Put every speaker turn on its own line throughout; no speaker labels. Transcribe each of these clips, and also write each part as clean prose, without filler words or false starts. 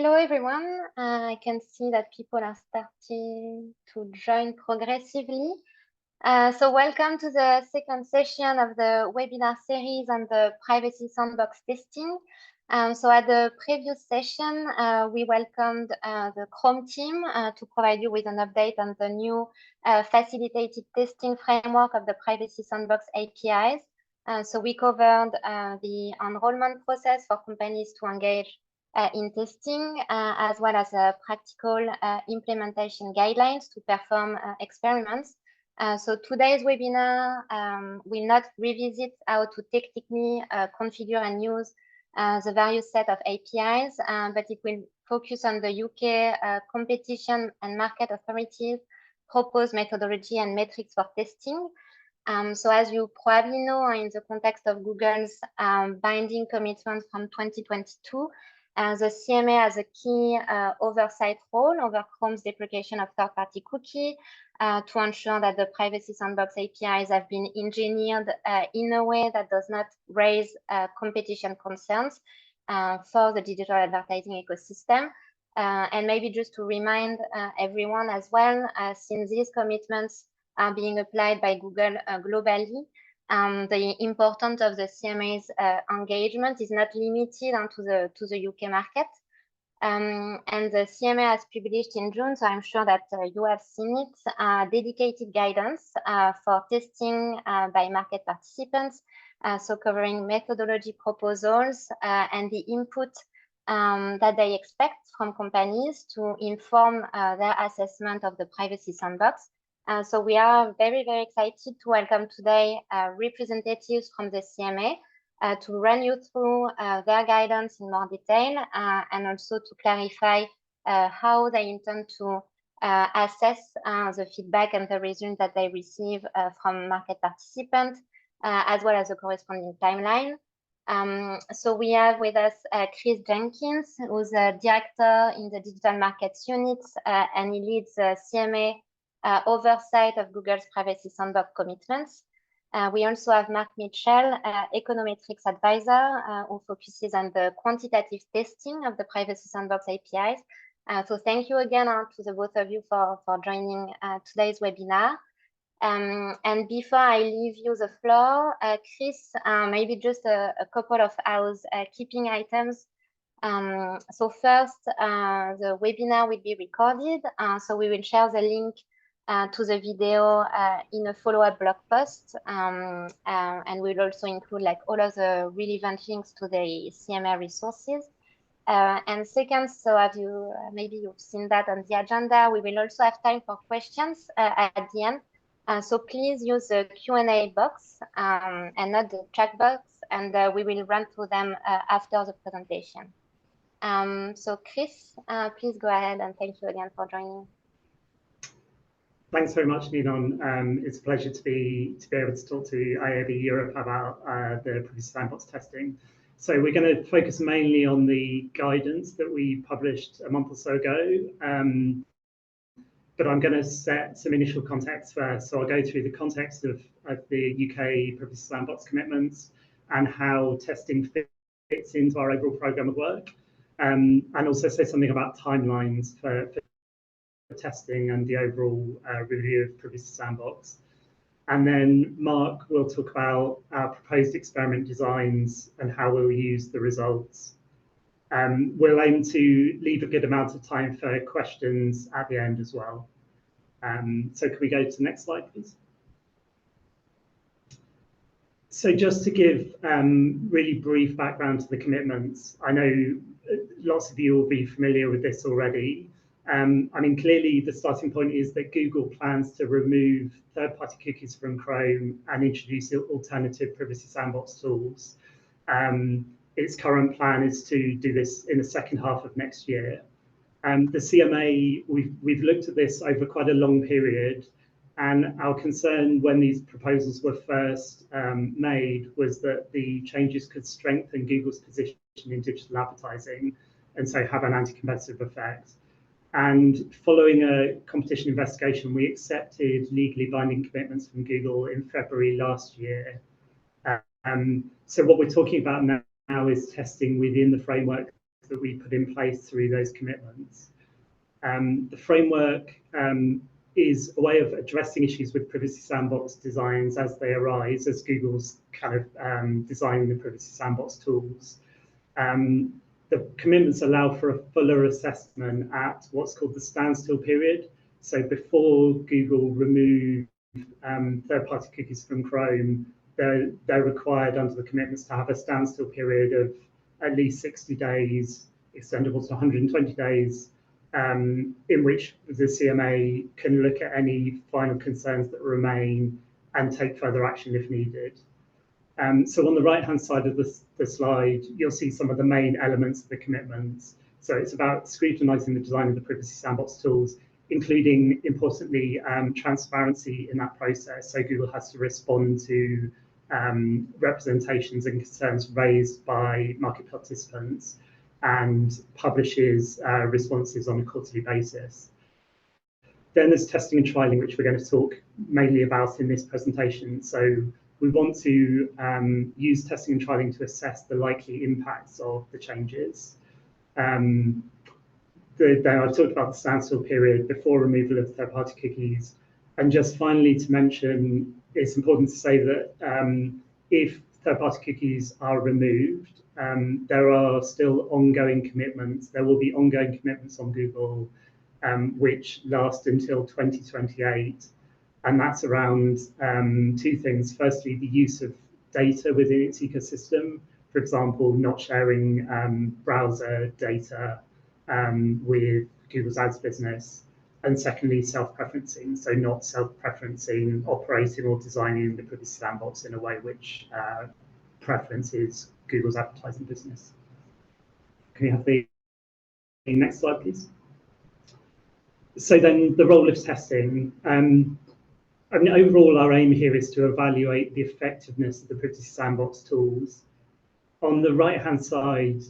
Hello, everyone. I can see that people are starting to join progressively. So welcome to the second session of the webinar series on the Privacy Sandbox testing. So at the previous session, we welcomed the Chrome team to provide you with an update on the new facilitated testing framework of the Privacy Sandbox APIs. So we covered the enrollment process for companies to engage in testing, as well as practical implementation guidelines to perform experiments. So today's webinar will not revisit how to technically configure and use the various set of APIs, but it will focus on the UK competition and market authorities proposed methodology and metrics for testing. So as you probably know, in the context of Google's binding commitment from 2022, the CMA has a key oversight role over Chrome's deprecation of third-party cookie to ensure that the Privacy Sandbox APIs have been engineered in a way that does not raise competition concerns for the digital advertising ecosystem. And maybe just to remind everyone as well, since these commitments are being applied by Google globally, the importance of the CMA's engagement is not limited to the UK market. And the CMA has published in June, so I'm sure that you have seen it, dedicated guidance for testing by market participants, so covering methodology proposals and the input that they expect from companies to inform their assessment of the Privacy Sandbox. So we are very, very excited to welcome today representatives from the CMA to run you through their guidance in more detail and also to clarify how they intend to assess the feedback and the results that they receive from market participants, as well as the corresponding timeline. So we have with us Chris Jenkins, who's a director in the digital markets unit, and he leads CMA oversight of Google's Privacy Sandbox commitments. We also have Mark Mitchell, econometrics advisor, who focuses on the quantitative testing of the Privacy Sandbox APIs. So thank you again to the both of you for joining today's webinar. And before I leave you the floor, Chris, maybe just a couple of housekeeping items. So first, the webinar will be recorded, so we will share the link to the video in a follow-up blog post, and we'll also include like all of the relevant links to the CMA resources. And second, so as you maybe you've seen that on the agenda, we will also have time for questions at the end. So please use the Q&A box and not the chat box, and we will run through them after the presentation. So Chris, please go ahead, and thank you again for joining.
Thanks very much, Ninon. It's a pleasure to be able to talk to IAB Europe about the Privacy Sandbox testing. So we're going to focus mainly on the guidance that we published a month or so ago, but I'm going to set some initial context first. So I'll go through the context of the UK Privacy Sandbox commitments and how testing fits into our overall programme of work, and also say something about timelines for testing and the overall review of Privacy Sandbox. And then Mark will talk about our proposed experiment designs and how we'll use the results. We'll aim to leave a good amount of time for questions at the end as well. So can we go to the next slide, please? So just to give really brief background to the commitments, I know lots of you will be familiar with this already. I mean, clearly the starting point is that Google plans to remove third-party cookies from Chrome and introduce alternative Privacy Sandbox tools. Its current plan is to do this in the second half of next year. The CMA, we've looked at this over quite a long period, and our concern when these proposals were first made was that the changes could strengthen Google's position in digital advertising and so have an anti-competitive effect. And following a competition investigation, we accepted legally binding commitments from Google in February last year. So what we're talking about now is testing within the framework that we put in place through those commitments. The framework is a way of addressing issues with Privacy Sandbox designs as they arise, as Google's kind of designing the Privacy Sandbox tools. The commitments allow for a fuller assessment at what's called the standstill period. So before Google remove third-party cookies from Chrome, they're required under the commitments to have a standstill period of at least 60 days, extendable to 120 days, in which the CMA can look at any final concerns that remain and take further action if needed. So on the right-hand side of the slide, you'll see some of the main elements of the commitments. So it's about scrutinizing the design of the Privacy Sandbox tools, including, importantly, transparency in that process. So Google has to respond to representations and concerns raised by market participants and publishes responses on a quarterly basis. Then there's testing and trialing, which we're going to talk mainly about in this presentation. So we want to use testing and trialing to assess the likely impacts of the changes. I've talked about the standstill period before removal of third-party cookies. And just finally to mention, it's important to say that if third-party cookies are removed, there are still ongoing commitments. There will be ongoing commitments on Google, which last until 2028. And that's around two things. Firstly, the use of data within its ecosystem. For example, not sharing browser data with Google's ads business. And secondly, self-preferencing. So not self-preferencing, operating or designing the Privacy Sandbox in a way which preferences Google's advertising business. Can we have the next slide, please? So then the role of testing. I mean, overall, our aim here is to evaluate the effectiveness of the Privacy Sandbox tools. On the right-hand side,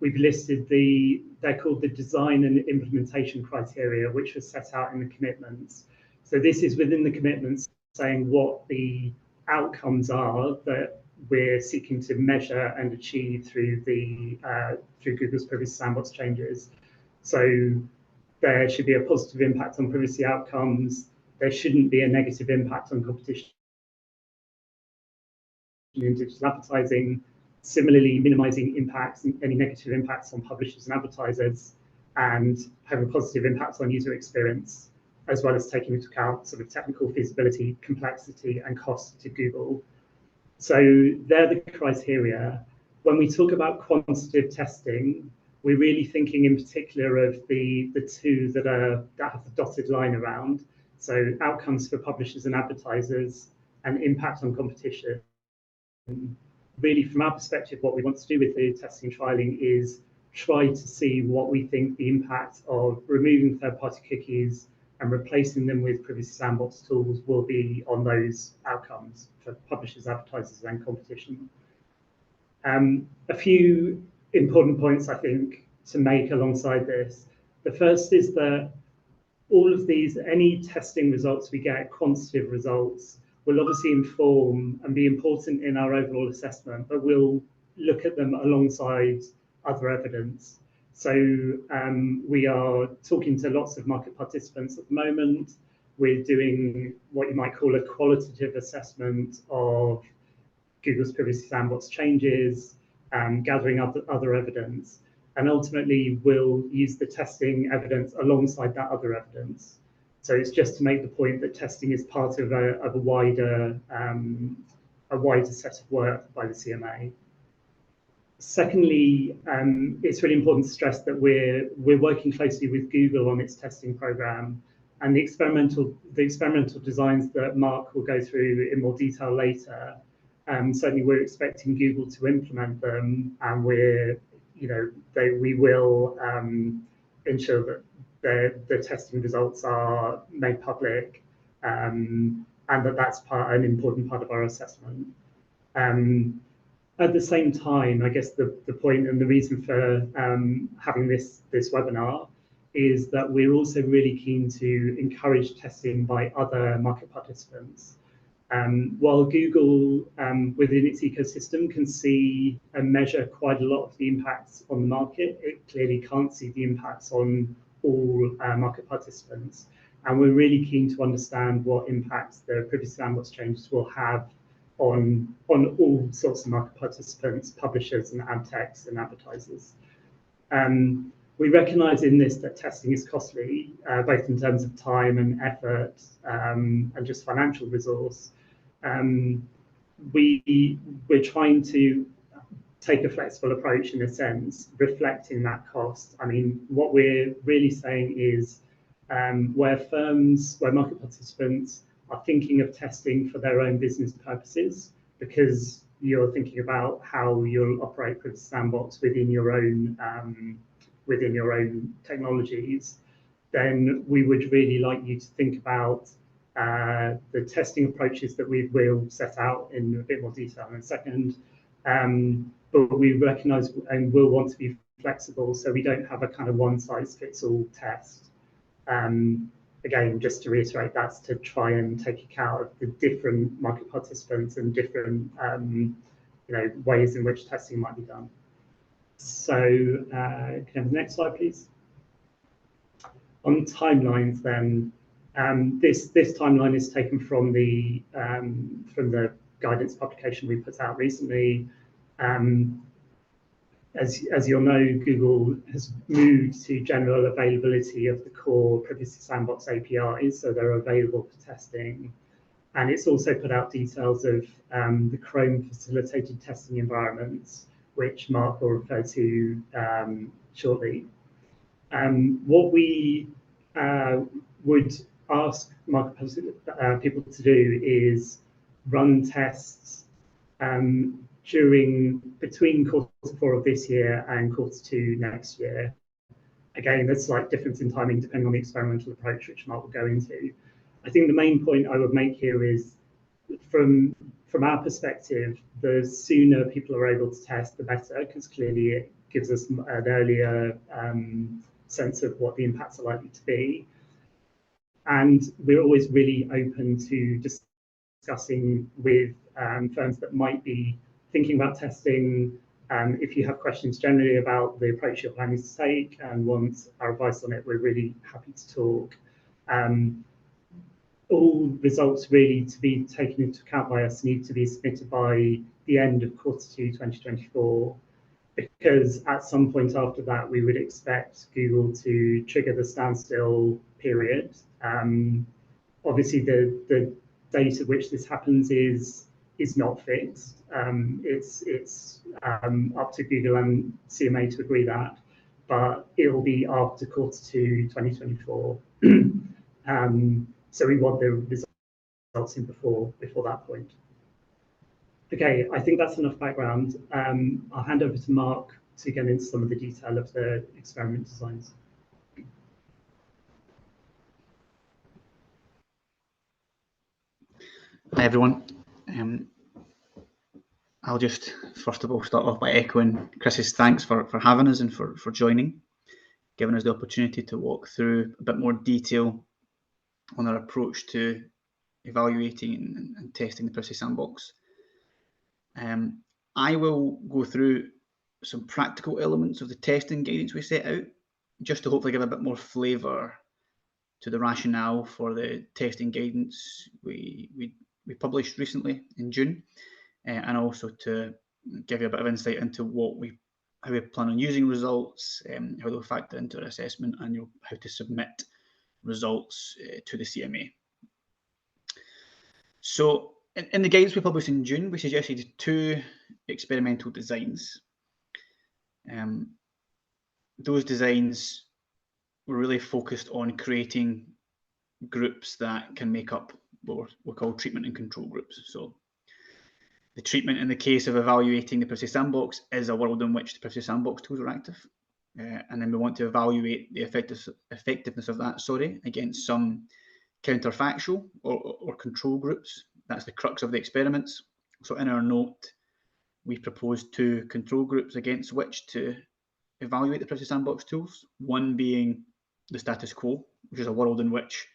we've listed they're called the design and implementation criteria, which are set out in the commitments. So this is within the commitments saying what the outcomes are that we're seeking to measure and achieve through through Google's Privacy Sandbox changes. So there should be a positive impact on privacy outcomes. There shouldn't be a negative impact on competition in digital advertising. Similarly, minimizing impacts, any negative impacts on publishers and advertisers, and having a positive impact on user experience, as well as taking into account sort of technical feasibility, complexity, and cost to Google. So they're the criteria. When we talk about quantitative testing, we're really thinking in particular of the two that have the dotted line around. So outcomes for publishers and advertisers and impact on competition. Really, from our perspective, what we want to do with the testing and trialing is try to see what we think the impact of removing third-party cookies and replacing them with Privacy Sandbox tools will be on those outcomes for publishers, advertisers, and competition. A few important points, I think, to make alongside this. The first is that all of these, any testing results we get, quantitative results, will obviously inform and be important in our overall assessment, but we'll look at them alongside other evidence. So we are talking to lots of market participants at the moment. We're doing what you might call a qualitative assessment of Google's Privacy Sandbox changes, gathering other evidence. And ultimately, we'll use the testing evidence alongside that other evidence. So it's just to make the point that testing is part of a wider set of work by the CMA. Secondly, it's really important to stress that we're working closely with Google on its testing program, and the experimental designs that Mark will go through in more detail later. Certainly, we're expecting Google to implement them, and we will ensure that the testing results are made public, and that's an important part of our assessment. At the same time, I guess the point and the reason for having this webinar is that we're also really keen to encourage testing by other market participants. While Google, within its ecosystem, can see and measure quite a lot of the impacts on the market, it clearly can't see the impacts on all market participants. And we're really keen to understand what impacts the Privacy Sandbox changes will have on all sorts of market participants, publishers and ad techs and advertisers. We recognise in this that testing is costly, both in terms of time and effort and just financial resource. We're trying to take a flexible approach in a sense, reflecting that cost. I mean, what we're really saying is where market participants are thinking of testing for their own business purposes, because you're thinking about how you'll operate Privacy Sandbox within your own technologies, then we would really like you to think about the testing approaches that we will set out in a bit more detail in a second. But we recognise and will want to be flexible, so we don't have a kind of one-size-fits-all test. Again, just to reiterate, that's to try and take account of the different market participants and different ways in which testing might be done. So can I have the next slide, please? On timelines, then, this timeline is taken from the guidance publication we put out recently. As you'll know, Google has moved to general availability of the core Privacy Sandbox APIs, so they're available for testing. And it's also put out details of the Chrome facilitated testing environments, which Mark will refer to shortly. What we would ask people to do is run tests between Q4 of this year and Q2 next year. Again, there's slight difference in timing depending on the experimental approach, which Mark will go into. I think the main point I would make here is, from our perspective, the sooner people are able to test, the better, because clearly it gives us an earlier sense of what the impacts are likely to be. And we're always really open to discussing with firms that might be thinking about testing. If you have questions generally about the approach you're planning to take and want our advice on it, we're really happy to talk. All results really to be taken into account by us need to be submitted by the end of Q2 2024, because at some point after that, we would expect Google to trigger the standstill period. Obviously, the date at which this happens is not fixed. It's up to Google and CMA to agree that, but it will be after Q2 2024. So we want the results in before that point. Okay, I think that's enough background. I'll hand over to Mark to get into some of the detail of the experiment designs.
Hi everyone. I'll just first of all start off by echoing Chris's thanks for having us and for joining, giving us the opportunity to walk through a bit more detail on our approach to evaluating and testing the Privacy Sandbox. I will go through some practical elements of the testing guidance we set out, just to hopefully give a bit more flavour to the rationale for the testing guidance we published recently in June, and also to give you a bit of insight into how we plan on using results, how they'll factor into our assessment, and how to submit results to the CMA. So in the guidance we published in June, we suggested 2 experimental designs. Those designs were really focused on creating groups that can make up what we call treatment and control groups. So the treatment in the case of evaluating the Privacy Sandbox is a world in which the Privacy Sandbox tools are active. And then we want to evaluate the effectiveness of that, against some counterfactual or control groups. That's the crux of the experiments. So in our note, we proposed 2 control groups against which to evaluate the Privacy Sandbox tools. One being the status quo, which is a world in which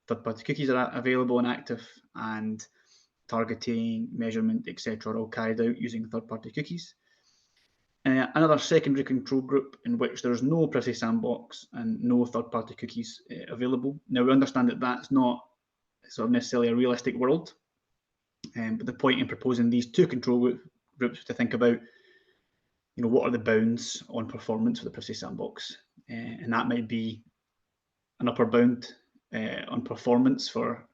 third-party cookies are available and active, and targeting, measurement, etc. are all carried out using third-party cookies. Another secondary control group in which there is no Privacy Sandbox and no third-party cookies available. Now, we understand that that's not sort of necessarily a realistic world, but the point in proposing these two control groups is to think about, what are the bounds on performance for the Privacy Sandbox, and that might be an upper bound on performance for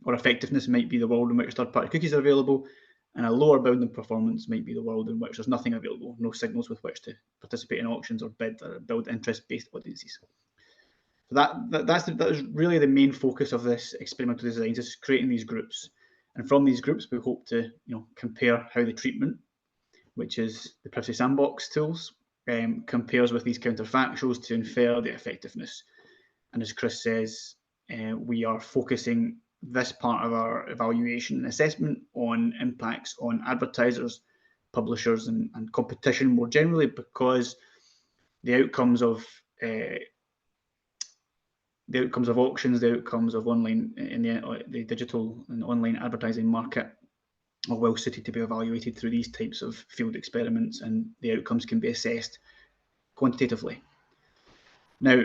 or effectiveness might be the world in which third-party cookies are available, and a lower bound on performance might be the world in which there's nothing available, no signals with which to participate in auctions or bid or build interest-based audiences. So that is really the main focus of this experimental design, is creating these groups, and from these groups we hope to compare how the treatment, which is the Privacy Sandbox tools, compares with these counterfactuals to infer the effectiveness. And as Chris says, we are focusing this part of our evaluation and assessment on impacts on advertisers, publishers, and competition more generally, because the outcomes of auctions, the outcomes of online in the digital and online advertising market are well suited to be evaluated through these types of field experiments, and the outcomes can be assessed quantitatively. Now,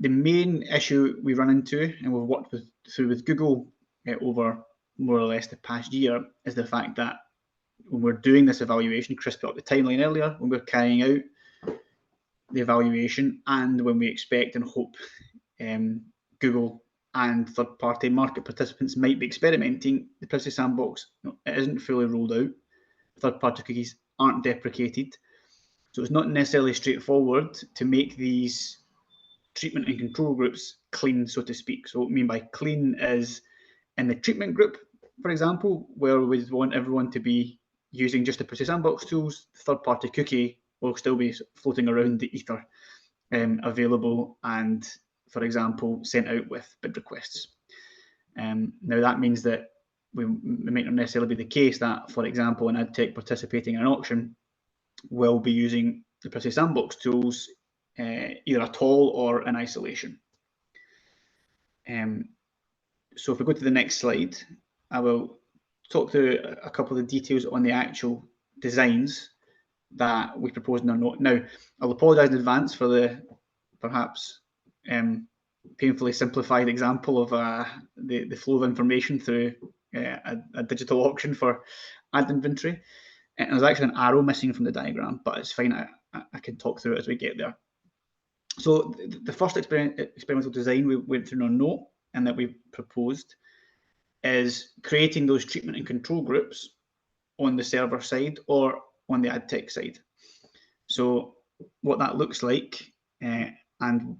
the main issue we run into, and we've worked through with Google over more or less the past year, is the fact that when we're doing this evaluation, Chris put up the timeline earlier, when we're carrying out the evaluation and when we expect and hope Google and third-party market participants might be experimenting, the Privacy Sandbox it isn't fully rolled out. Third-party cookies aren't deprecated, so it's not necessarily straightforward to make these treatment and control groups clean, so to speak. So what I mean by clean is, in the treatment group, for example, where we want everyone to be using just the Privacy Sandbox tools, the third-party cookie will still be floating around the ether, available and, for example, sent out with bid requests. Now that means that it might not necessarily be the case that, for example, an ad tech participating in an auction will be using the Privacy Sandbox tools either at all or in isolation. So if we go to the next slide, I will talk through a couple of the details on the actual designs that we proposed in our note. Now, I'll apologise in advance for the perhaps painfully simplified example of the flow of information through a digital auction for ad inventory. And there's actually an arrow missing from the diagram, but it's fine. I can talk through it as we get there. So the first experimental design we went through in our note and that we proposed is creating those treatment and control groups on the server side or on the ad tech side. So what that looks like and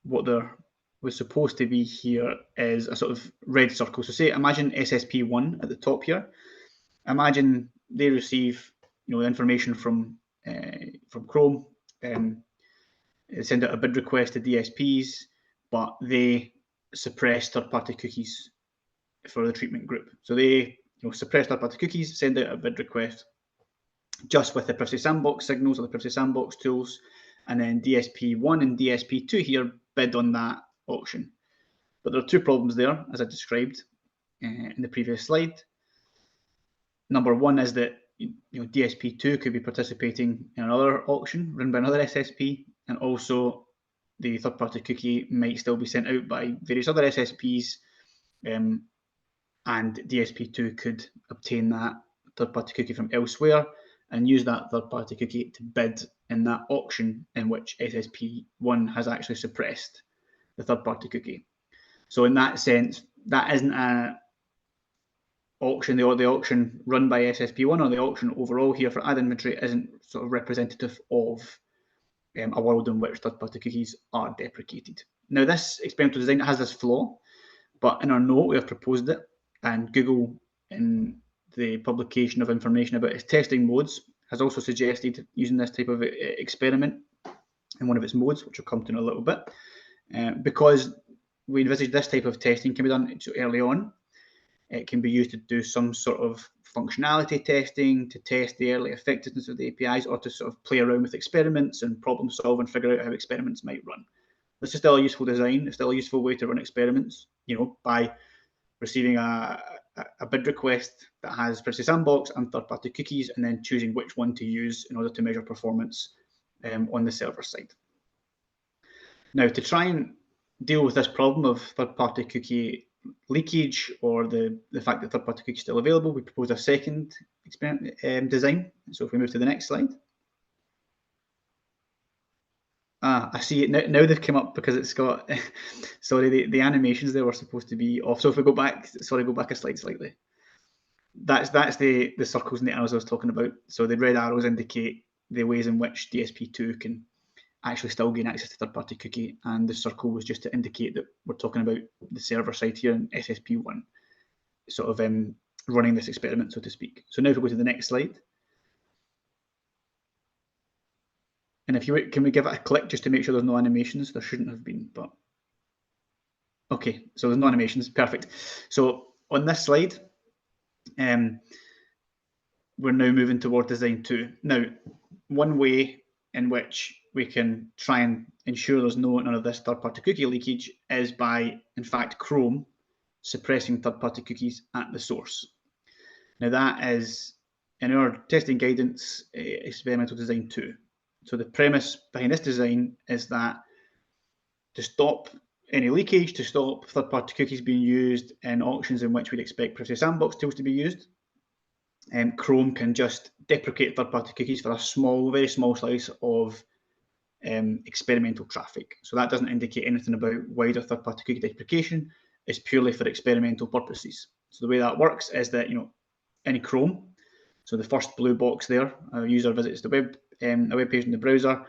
what there was supposed to be here is a sort of red circle. So say, imagine SSP1 at the top here. Imagine they receive the information from Chrome, send out a bid request to DSPs, but they suppress third-party cookies for the treatment group. So they suppress third-party cookies, send out a bid request just with the Privacy Sandbox signals or the Privacy Sandbox tools, and then DSP1 and DSP2 here bid on that auction. But there are two problems there, as I described in the previous slide. Number one is that DSP2 could be participating in another auction run by another SSP, and also the third-party cookie might still be sent out by various other SSPs, and DSP2 could obtain that third-party cookie from elsewhere and use that third-party cookie to bid in that auction in which SSP1 has actually suppressed the third-party cookie. So in that sense, that isn't an auction, the auction run by SSP1 or the auction overall here for ad inventory isn't sort of representative of a world in which third-party cookies are deprecated. Now, this experimental design has this flaw, but in our note we have proposed it, and Google, in the publication of information about its testing modes, has also suggested using this type of experiment in one of its modes, which we'll come to in a little bit, because we envisage this type of testing can be done so early on. It can be used to do some sort of functionality testing, to test the early effectiveness of the APIs, or to sort of play around with experiments and problem solve and figure out how experiments might run. This is still a useful design. It's still a useful way to run experiments, by receiving a a bid request that has Privacy Sandbox and third-party cookies, and then choosing which one to use in order to measure performance on the server side. Now, to try and deal with this problem of third-party cookie leakage, or the fact that third-party cookie is still available, we propose a second experiment design. So if we move to the next slide. I see it now. They've come up because it's got, sorry, the animations there were supposed to be off. So if we go back, sorry, go back a slide slightly. That's the circles and the arrows I was talking about. So the red arrows indicate the ways in which DSP2 can actually still gain access to third-party cookie, and the circle was just to indicate that we're talking about the server side here in SSP1, sort of running this experiment, so to speak. So now if we go to the next slide. And if you can we give it a click just to make sure there's no animations? There shouldn't have been, but okay, so there's no animations, perfect. So on this slide, we're now moving toward design 2. Now, one way in which we can try and ensure there's none of this third-party cookie leakage is by, in fact, Chrome suppressing third-party cookies at the source. Now that is, in our testing guidance, experimental design 2. So the premise behind this design is that to stop any leakage, to stop third-party cookies being used in auctions in which we'd expect Privacy Sandbox tools to be used, Chrome can just deprecate third-party cookies for a small, very small slice of experimental traffic. So that doesn't indicate anything about wider third-party cookie deprecation. It's purely for experimental purposes. So the way that works is that, any Chrome, so the first blue box there, a user visits the a web page in the browser,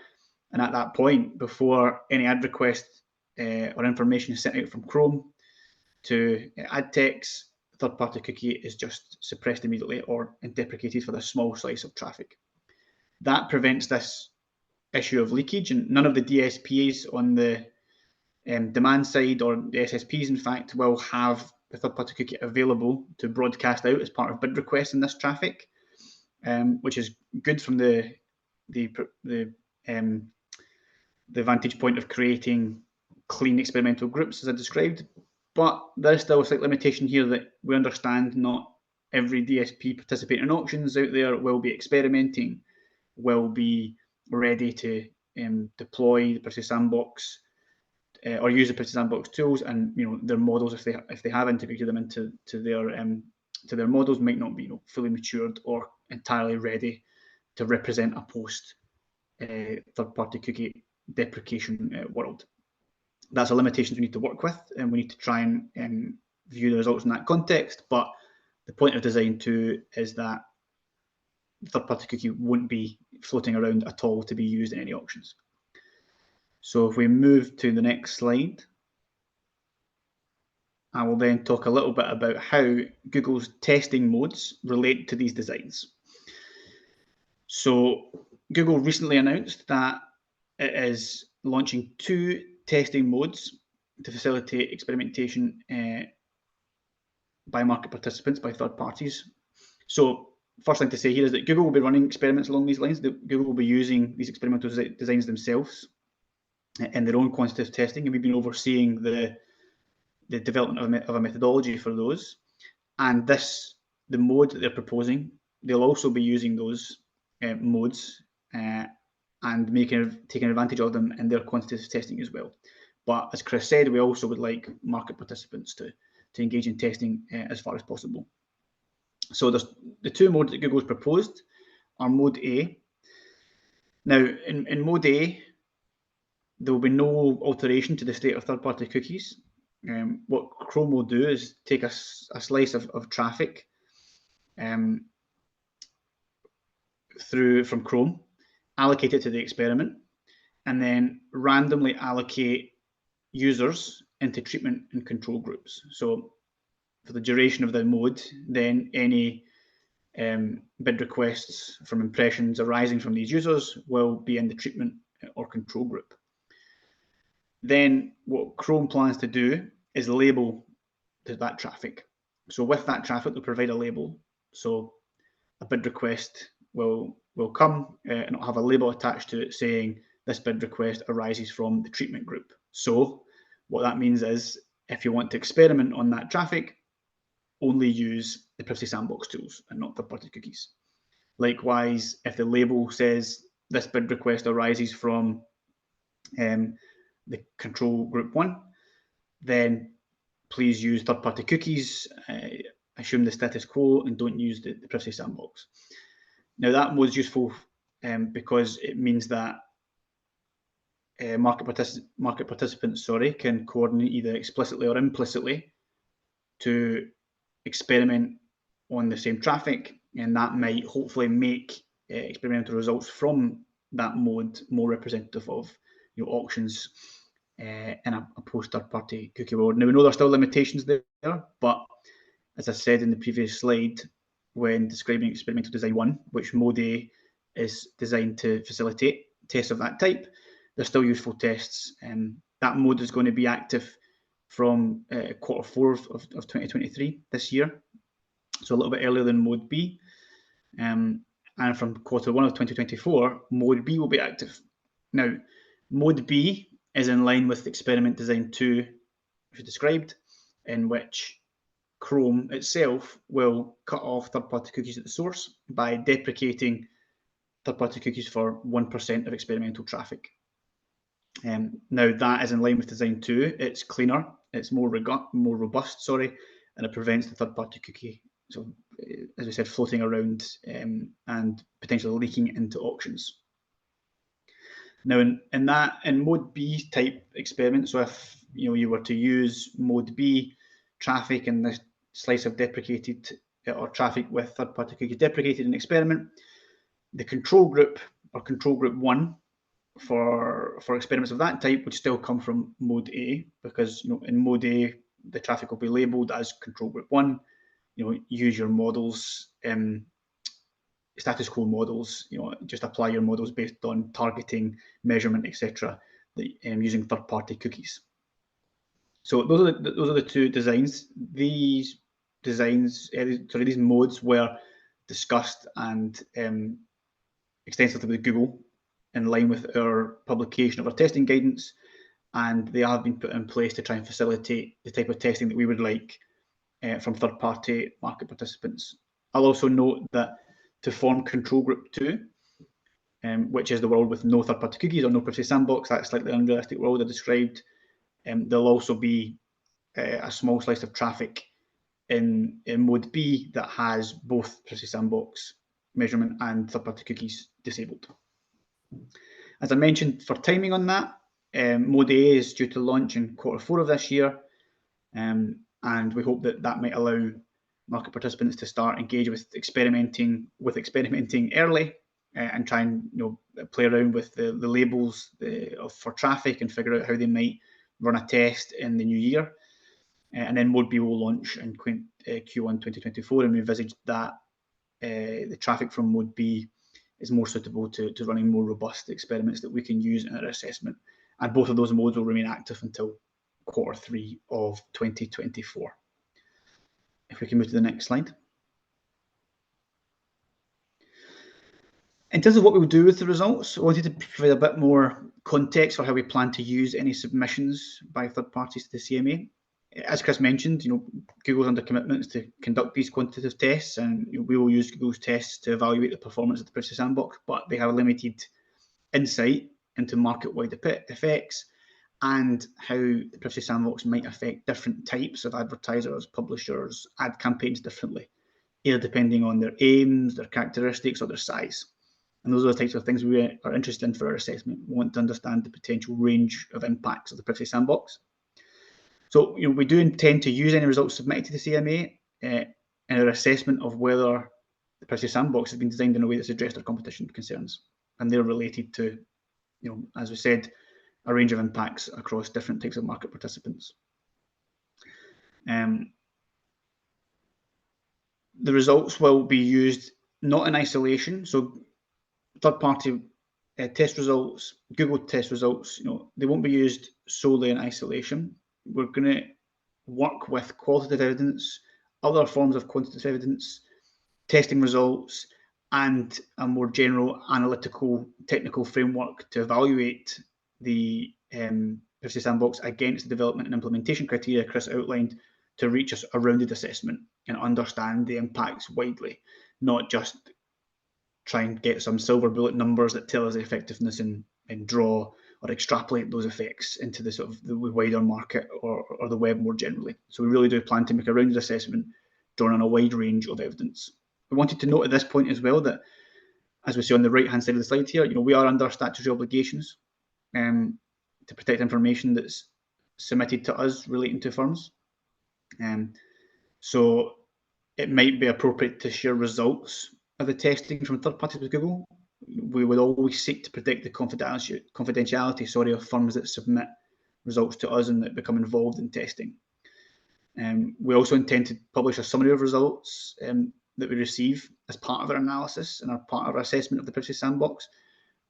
and at that point, before any ad request or information is sent out from Chrome to ad techs, third-party cookie is just suppressed immediately or deprecated for this small slice of traffic. That prevents this issue of leakage, and none of the DSPs on the demand side, or the SSPs, in fact, will have the third-party cookie available to broadcast out as part of bid requests in this traffic, which is good from the vantage point of creating clean experimental groups, as I described. But there's still a slight limitation here that we understand not every DSP participating in auctions out there will be experimenting, will be ready to deploy the Privacy Sandbox or use the Privacy Sandbox tools, and their models, if they have integrated them into their models, might not be fully matured or entirely ready to represent a post third-party cookie deprecation world. That's a limitation we need to work with, and we need to try and view the results in that context. But the point of design 2 is that third-party cookie won't be floating around at all to be used in any auctions. So if we move to the next slide, I will then talk a little bit about how Google's testing modes relate to these designs. So Google recently announced that it is launching 2 testing modes to facilitate experimentation by market participants, by third parties. So first thing to say here is that Google will be running experiments along these lines. Google will be using these experimental designs themselves in their own quantitative testing, and we've been overseeing the development of a methodology for those. And the mode that they're proposing, they'll also be using those modes and taking advantage of them in their quantitative testing as well. But as Chris said, we also would like market participants to engage in testing as far as possible. So there's the 2 modes that Google's proposed are Mode A. Now, in Mode A, there will be no alteration to the state of third-party cookies. What Chrome will do is take a slice of traffic from Chrome, allocate it to the experiment, and then randomly allocate users into treatment and control groups. So for the duration of the mode, then any bid requests from impressions arising from these users will be in the treatment or control group. Then what Chrome plans to do is label that traffic. So with that traffic, they'll provide a label. So a bid request will come and it'll have a label attached to it saying this bid request arises from the treatment group. So what that means is if you want to experiment on that traffic, only use the Privacy Sandbox tools and not third-party cookies. Likewise, if the label says this bid request arises from the control group 1, then please use third-party cookies, assume the status quo, and don't use the Privacy Sandbox. Now that mode is useful because it means that market participants can coordinate either explicitly or implicitly to experiment on the same traffic, and that might hopefully make experimental results from that mode more representative of auctions in a post third-party cookie world. Now we know there's still limitations there, but as I said in the previous slide, when describing experimental design 1, which mode A is designed to facilitate tests of that type, they're still useful tests. That mode is going to be active from Q4 of 2023 this year, so a little bit earlier than mode B. And from Q1 of 2024, mode B will be active. Now, mode B is in line with experiment design 2, which is described, in which Chrome itself will cut off third-party cookies at the source by deprecating third-party cookies for 1% of experimental traffic. Now that is in line with design 2. It's cleaner, it's more robust, and it prevents the third-party cookie, so as we said, floating around and potentially leaking into auctions. Now in mode B type experiment, so if you were to use mode B traffic in the slice of deprecated or traffic with third-party cookies deprecated in experiment, the control group or control group 1 for experiments of that type would still come from mode A, because in mode A the traffic will be labelled as control group 1. Use your models, status quo models. Just apply your models based on targeting, measurement, etc. Using third-party cookies. So those are the two designs. These modes were discussed and extensively with Google in line with our publication of our testing guidance, and they have been put in place to try and facilitate the type of testing that we would like from third-party market participants. I'll also note that to form control group 2, which is the world with no third-party cookies or no Privacy Sandbox, that slightly unrealistic world I described, there'll also be a small slice of traffic in mode B that has both Privacy Sandbox measurement and third-party cookies disabled. As I mentioned, for timing on that, mode A is due to launch in Q4 of this year, and we hope that might allow market participants to start engaging with experimenting early and try and play around with the labels for traffic and figure out how they might run a test in the new year. And then mode B will launch in Q1 2024, and we envisage that the traffic from mode B is more suitable to running more robust experiments that we can use in our assessment. And both of those modes will remain active until Q3 of 2024. If we can move to the next slide. In terms of what we will do with the results, I wanted to provide a bit more context for how we plan to use any submissions by third parties to the CMA. As Chris mentioned, Google's under commitments to conduct these quantitative tests, and we will use Google's tests to evaluate the performance of the Privacy Sandbox, but they have limited insight into market-wide effects and how the Privacy Sandbox might affect different types of advertisers, publishers, ad campaigns differently, either depending on their aims, their characteristics, or their size. And those are the types of things we are interested in for our assessment. We want to understand the potential range of impacts of the Privacy Sandbox. So we do intend to use any results submitted to the CMA in our assessment of whether the Privacy Sandbox has been designed in a way that's addressed our competition concerns, and they're related to, as we said, a range of impacts across different types of market participants. The results will be used not in isolation. So third-party test results, Google test results, they won't be used solely in isolation. We're going to work with qualitative evidence, other forms of quantitative evidence, testing results, and a more general analytical technical framework to evaluate the Privacy Sandbox against the development and implementation criteria Chris outlined to reach a rounded assessment and understand the impacts widely, not just try and get some silver bullet numbers that tell us the effectiveness and draw or extrapolate those effects into the sort of the wider market or the web more generally. So we really do plan to make a rounded assessment drawn on a wide range of evidence. We wanted to note at this point as well that, as we see on the right hand side of the slide here, we are under statutory obligations to protect information that's submitted to us relating to firms. So it might be appropriate to share results of the testing from third parties with Google. We would always seek to protect the confidentiality of firms that submit results to us and that become involved in testing. We also intend to publish a summary of results that we receive as part of our analysis and are part of our assessment of the Privacy Sandbox.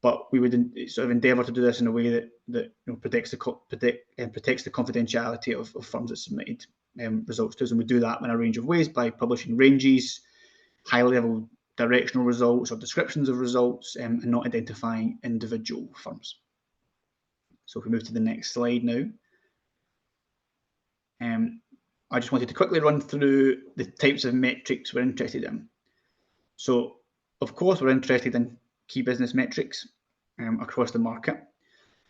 But we would sort of endeavour to do this in a way that protects the confidentiality of firms that submitted results to us, and we do that in a range of ways by publishing ranges, high-level directional results or descriptions of results, and not identifying individual firms. So if we move to the next slide now, I just wanted to quickly run through the types of metrics we're interested in. So, of course, we're interested in key business metrics across the market.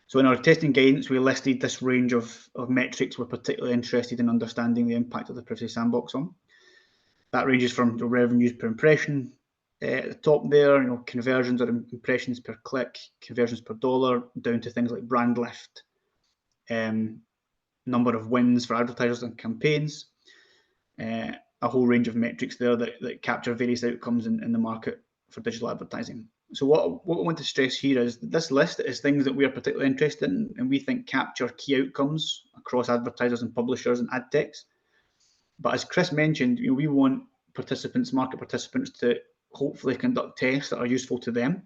So in our testing guidance, we listed this range of metrics we're particularly interested in understanding the impact of the Privacy Sandbox on. That ranges from revenues per impression at the top there, conversions or impressions per click, conversions per dollar, down to things like brand lift, number of wins for advertisers and campaigns, a whole range of metrics there that capture various outcomes in the market for digital advertising. So what we want to stress here is that this list is things that we are particularly interested in and we think capture key outcomes across advertisers and publishers and ad techs. But as Chris mentioned, we want market participants to hopefully conduct tests that are useful to them.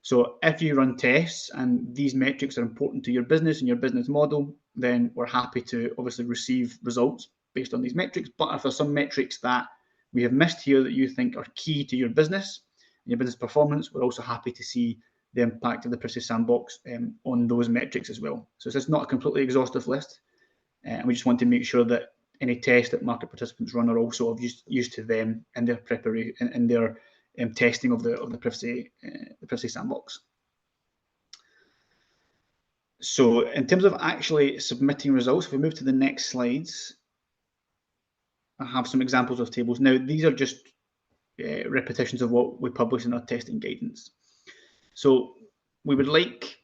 So if you run tests and these metrics are important to your business and your business model, then we're happy to obviously receive results based on these metrics. But if there's some metrics that we have missed here that you think are key to your business and your business performance, we're also happy to see the impact of the Privacy Sandbox on those metrics as well. So it's not a completely exhaustive list, and we just want to make sure that any tests that market participants run are also of use to them in their preparation and their testing of the Privacy Sandbox. So in terms of actually submitting results, if we move to the next slides, I have some examples of tables. Now, these are just repetitions of what we publish in our testing guidance. So we would like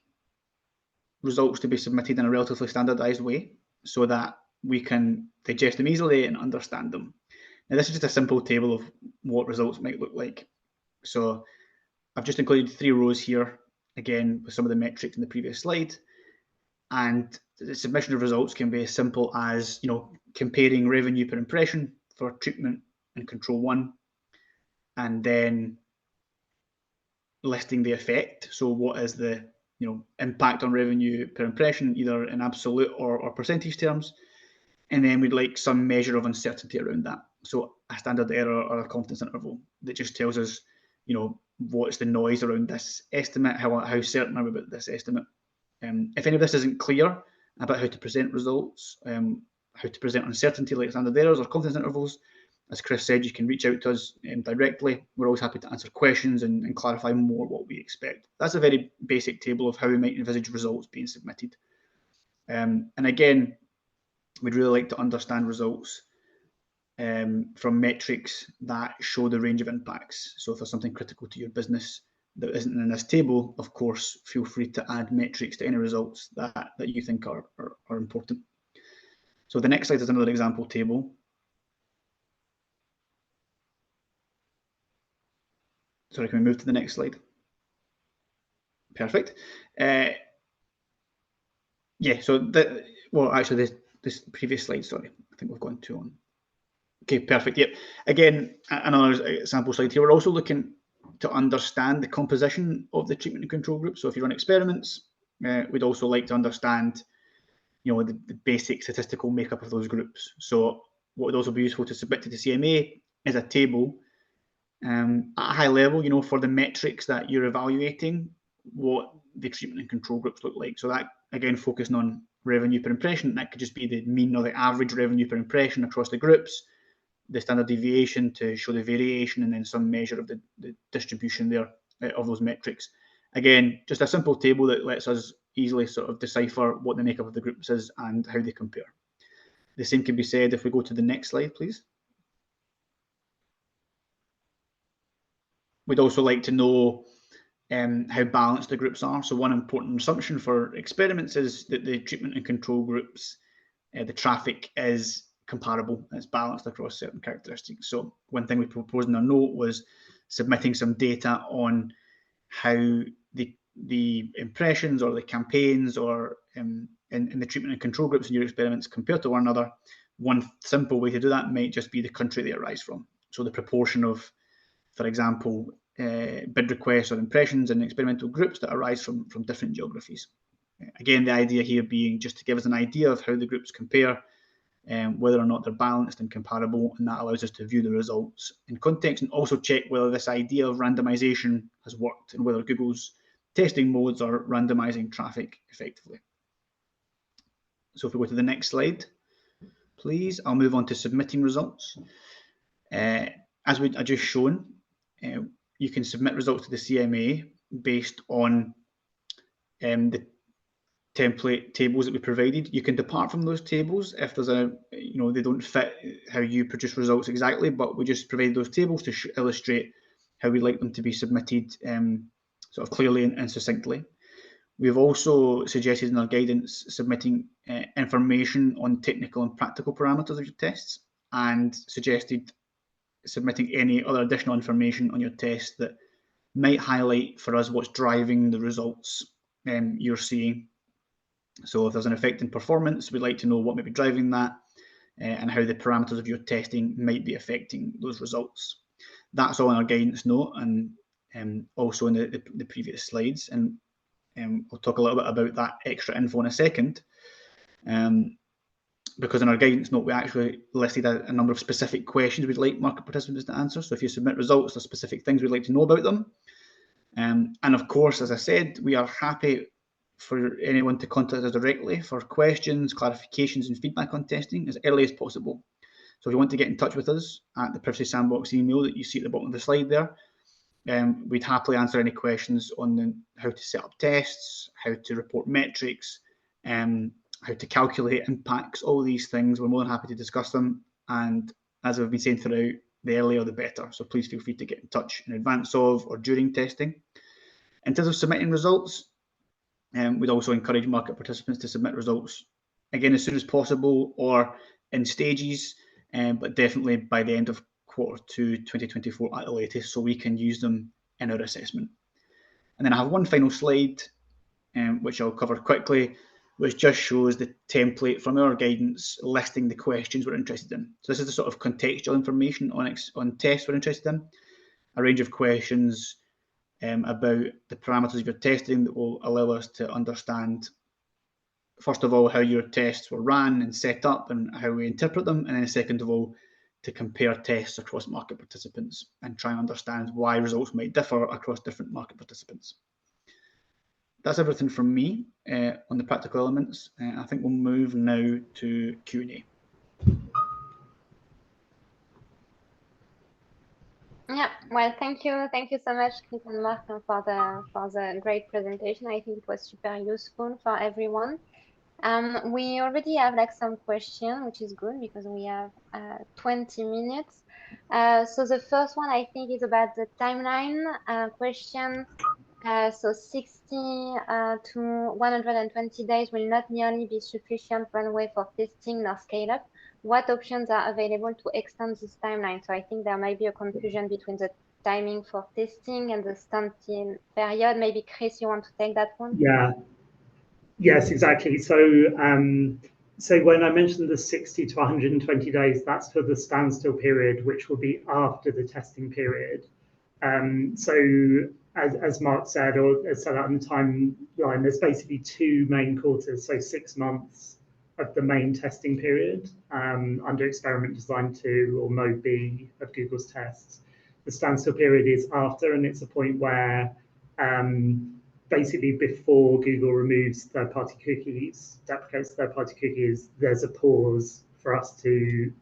results to be submitted in a relatively standardized way so that we can digest them easily and understand them. Now, this is just a simple table of what results might look like. So I've just included 3 rows here, again, with some of the metrics in the previous slide. And the submission of results can be as simple as, comparing revenue per impression for treatment and control 1, and then listing the effect. So what is the impact on revenue per impression, either in absolute or percentage terms. And then we'd like some measure of uncertainty around that. So a standard error or a confidence interval that just tells us, what's the noise around this estimate, how certain are we about this estimate. If any of this isn't clear about how to present results, how to present uncertainty like standard errors or confidence intervals, as Chris said, you can reach out to us directly. We're always happy to answer questions and clarify more what we expect. That's a very basic table of how we might envisage results being submitted. And again, we'd really like to understand results from metrics that show the range of impacts. So if there's something critical to your business that isn't in this table, of course, feel free to add metrics to any results that you think are important. So the next slide is another example table. Sorry, can we move to the next slide? Perfect. Yeah, so this previous slide, sorry, I think we've gone too on. Okay, perfect. Yep. Again, another sample slide here. We're also looking to understand the composition of the treatment and control group. So if you run experiments, we'd also like to understand, the basic statistical makeup of those groups. So what would also be useful to submit to the CMA is a table at a high level, for the metrics that you're evaluating, what the treatment and control groups look like. So that, again, focusing on revenue per impression. That could just be the mean or the average revenue per impression across the groups, the standard deviation to show the variation, and then some measure of the distribution there of those metrics. Again, just a simple table that lets us easily sort of decipher what the makeup of the groups is and how they compare. The same can be said if we go to the next slide, please. We'd also like to know how balanced the groups are. So one important assumption for experiments is that the treatment and control groups, the traffic is comparable, it's balanced across certain characteristics. So one thing we proposed in our note was submitting some data on how the impressions or the campaigns or in the treatment and control groups in your experiments compare to one another. One simple way to do that might just be the country they arise from. So the proportion of, for example, bid requests or impressions in experimental groups that arise from different geographies. Again, the idea here being just to give us an idea of how the groups compare, whether or not they're balanced and comparable, and that allows us to view the results in context and also check whether this idea of randomization has worked and whether Google's testing modes are randomizing traffic effectively. So if we go to the next slide, please, I'll move on to submitting results. As I just shown, you can submit results to the CMA based on the template tables that we provided. You can depart from those tables if there's they don't fit how you produce results exactly, but we just provide those tables to illustrate how we'd like them to be submitted sort of clearly and succinctly. We've also suggested in our guidance submitting information on technical and practical parameters of your tests, and suggested submitting any other additional information on your test that might highlight for us what's driving the results you're seeing. So if there's an effect in performance, we'd like to know what may be driving that and how the parameters of your testing might be affecting those results. That's all in our guidance note and also in the previous slides. And I'll talk a little bit about that extra info in a second. Because in our guidance note, we actually listed a number of specific questions we'd like market participants to answer. So if you submit results, there's specific things we'd like to know about them. And of course, as I said, we are happy for anyone to contact us directly for questions, clarifications, and feedback on testing as early as possible. So if you want to get in touch with us at the Privacy Sandbox email that you see at the bottom of the slide there, we'd happily answer any questions on how to set up tests, how to report metrics, how to calculate impacts, all these things. We're more than happy to discuss them. And as I've been saying throughout, the earlier the better. So please feel free to get in touch in advance of or during testing. In terms of submitting results, we'd also encourage market participants to submit results again as soon as possible or in stages, but definitely by the end of Q2 2024 at the latest, so we can use them in our assessment. And then I have one final slide, which I'll cover quickly, which just shows the template from our guidance listing the questions we're interested in. So this is the sort of contextual information on tests we're interested in, a range of questions about the parameters of your testing that will allow us to understand, first of all, how your tests were ran and set up and how we interpret them, and then second of all, to compare tests across market participants and try and understand why results might differ across different market participants. That's everything from me on the practical elements. I think we'll move now to Q&A.
Yeah, well, thank you so much, Chris and Mark, for the great presentation. I think it was super useful for everyone. We already have like some questions, which is good because we have 20 minutes. So the first one I think is about the timeline question. So 60 to 120 days will not nearly be sufficient runway for testing nor scale up. What options are available to extend this timeline? So I think there might be a confusion between the timing for testing and the stunting period. Maybe Chris, you want to take that one?
Yeah. Yes, exactly. So so when I mentioned the 60 to 120 days, that's for the standstill period, which will be after the testing period. So as Mark said, or as set out in the timeline, there's basically two main quarters, so 6 months of the main testing period under Experiment Design 2 or Mode B of Google's tests. The standstill period is after, and it's a point where basically before Google removes third-party cookies, deprecates third-party cookies, there's a pause for us to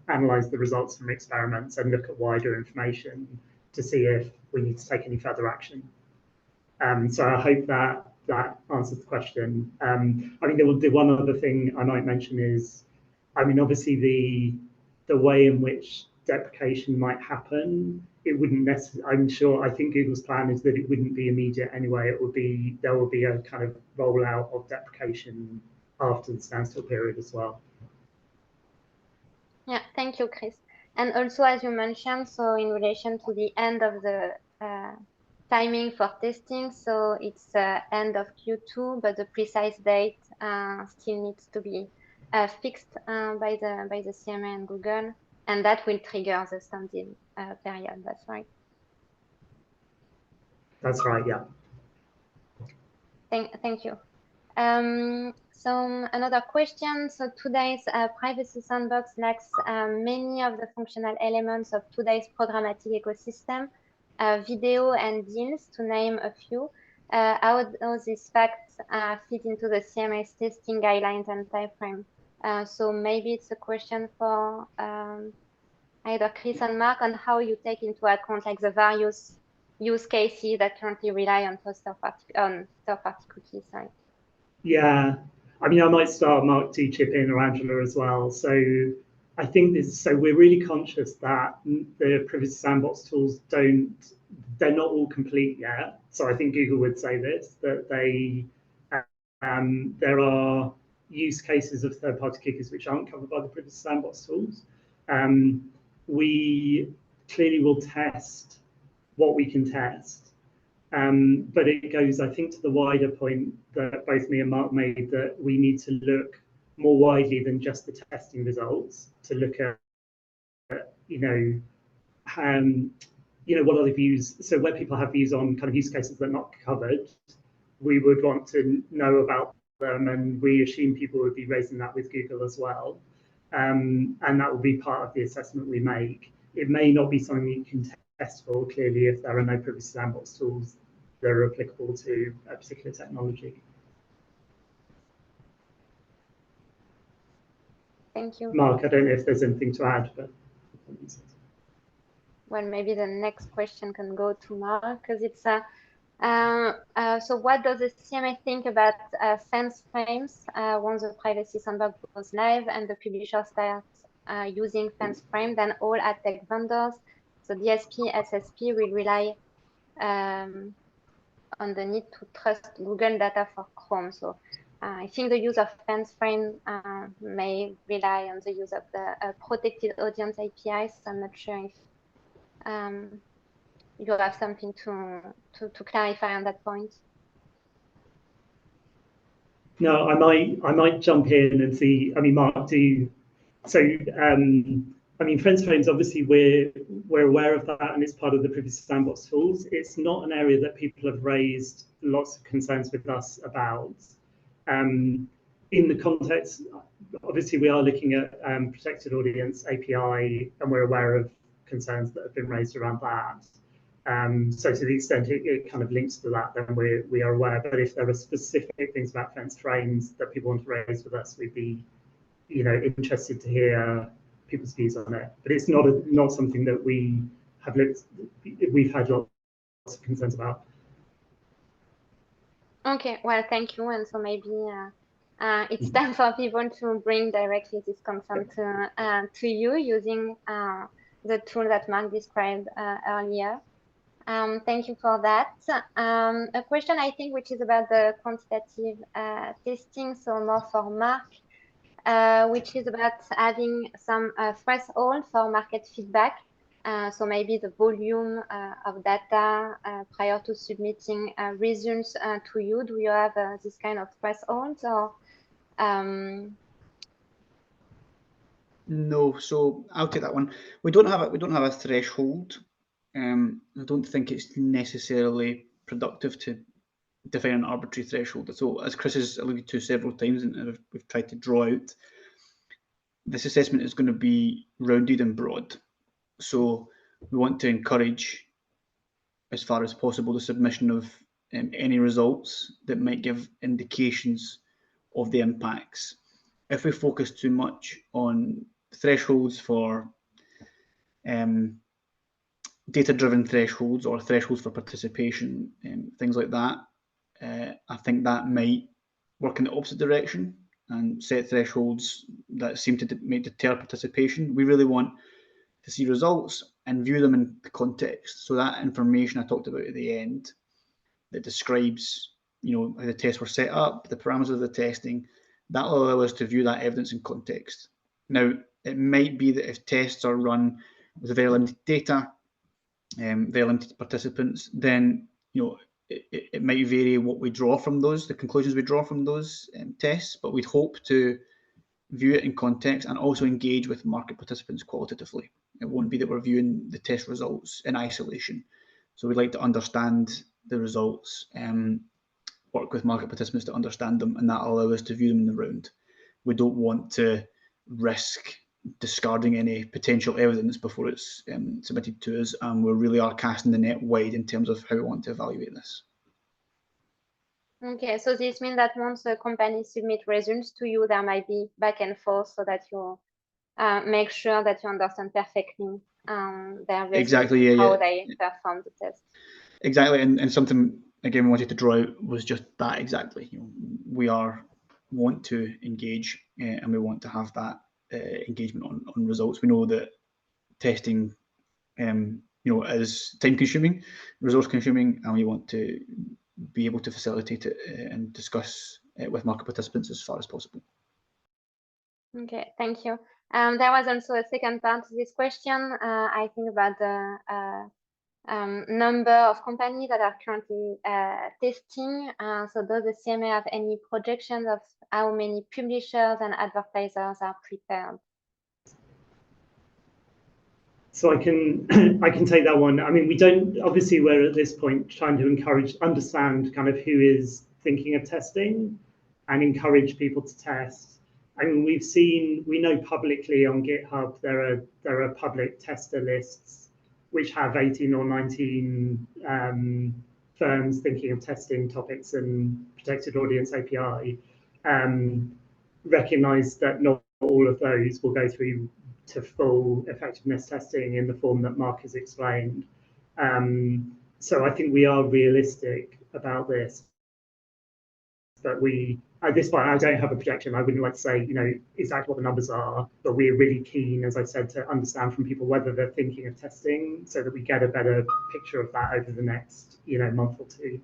analyze the results from experiments and look at wider information to see if we need to take any further action. So I hope that answers the question. I mean, the one other thing I might mention is, I mean, obviously the way in which deprecation might happen, it wouldn't necessarily, I think Google's plan is that it wouldn't be immediate anyway. There will be a kind of rollout of deprecation after the standstill period as well.
Yeah, thank you, Chris. And also, as you mentioned, so in relation to the end of the timing for testing, so it's end of Q2, but the precise date still needs to be fixed by the CMA and Google, and that will trigger the standstill period. That's right.
That's right. Yeah.
Thank you. So another question. So today's Privacy Sandbox lacks many of the functional elements of today's programmatic ecosystem, video and deals, to name a few. How do these facts fit into the CMA's testing guidelines and timeframe? So maybe it's a question for either Chris and Mark on how you take into account like the various use cases that currently rely on third-party cookies. Right?
Yeah, I mean, I might start, Mark, to chip in, or Angela as well. So I think we're really conscious that the Privacy Sandbox tools they're not all complete yet. So I think Google would say this, that there are use cases of third-party cookies which aren't covered by the Privacy Sandbox tools. We clearly will test what we can test. But it goes, I think, to the wider point that both me and Mark made, that we need to look more widely than just the testing results to look at, what are the views. So where people have views on kind of use cases that are not covered, we would want to know about them, and we assume people would be raising that with Google as well. And that will be part of the assessment we make. It may not be something you can test for, clearly, if there are no Privacy Sandbox tools that are applicable to a particular technology.
Thank you.
Mark, I don't know if there's anything to add, but.
Well, maybe the next question can go to Mark, because it's so what does the CMA think about fence frames once the Privacy Sandbox goes live and the publisher starts using fence frame? Then all ad tech vendors, so DSP, SSP, will rely on the need to trust Google data for Chrome. So I think the use of fence frame may rely on the use of the protected audience APIs. So I'm not sure if you have something to clarify on that point.
No, I might jump in and see. I mean, Mark, do so. I mean, fence frames, obviously, we're aware of that, and it's part of the Privacy Sandbox tools. It's not an area that people have raised lots of concerns with us about. In the context, obviously, we are looking at protected audience API, and we're aware of concerns that have been raised around that. So to the extent it kind of links to that, then we are aware. But if there are specific things about fence frames that people want to raise with us, we'd be, interested to hear people's views on it. But it's not something that we've had lots of concerns about. Okay,
well, thank you. And so maybe it's time for people to bring directly this concern to you using the tool that Mark described earlier. Thank you for that. A question, I think, which is about the quantitative testing, so more for Mark, which is about having some threshold for market feedback. So maybe the volume of data prior to submitting results to you. Do you have this kind of threshold, or?
No, so I'll take that one. We don't have a threshold. I don't think it's necessarily productive to define an arbitrary threshold. So, as Chris has alluded to several times, and we've tried to draw out, this assessment is going to be rounded and broad. So we want to encourage, as far as possible, the submission of any results that might give indications of the impacts. If we focus too much on thresholds for data-driven thresholds or thresholds for participation, things like that, I think that might work in the opposite direction and set thresholds that seem to may deter participation. We really want to see results and view them in the context. So that information I talked about at the end that describes, how the tests were set up, the parameters of the testing, that will allow us to view that evidence in context. Now, it might be that if tests are run with very limited data, very limited participants, then it might vary what we draw from those, the conclusions we draw from those tests, but we'd hope to view it in context and also engage with market participants qualitatively. It won't be that we're viewing the test results in isolation. So we'd like to understand the results, work with market participants to understand them, and that will allow us to view them in the round. We don't want to risk discarding any potential evidence before it's submitted to us, and we really are casting the net wide in terms of how we want to evaluate this.
Okay, so this means that once a company submit results to you, there might be back and forth so that you make sure that you understand perfectly their results,
exactly,
how they perform the test.
Exactly, and something again we wanted to draw out was just that exactly. We want to engage and we want to have that engagement on results. We know that testing is time consuming, resource consuming, and we want to be able to facilitate it and discuss it with market participants as far as possible.
Okay, thank you. There was also a second part to this question, I think about the number of companies that are currently testing. So does the CMA have any projections of how many publishers and advertisers are prepared?
So I can take that one. I mean, obviously we're at this point trying to understand kind of who is thinking of testing and encourage people to test. I mean, we know publicly on GitHub there are public tester lists which have 18 or 19 firms thinking of testing topics and protected audience API. Recognize that not all of those will go through to full effectiveness testing in the form that Mark has explained. So I think we are realistic about this. But at this point, I don't have a projection. I wouldn't like to say, exactly what the numbers are, but we're really keen, as I said, to understand from people whether they're thinking of testing so that we get a better picture of that over the next, month or two.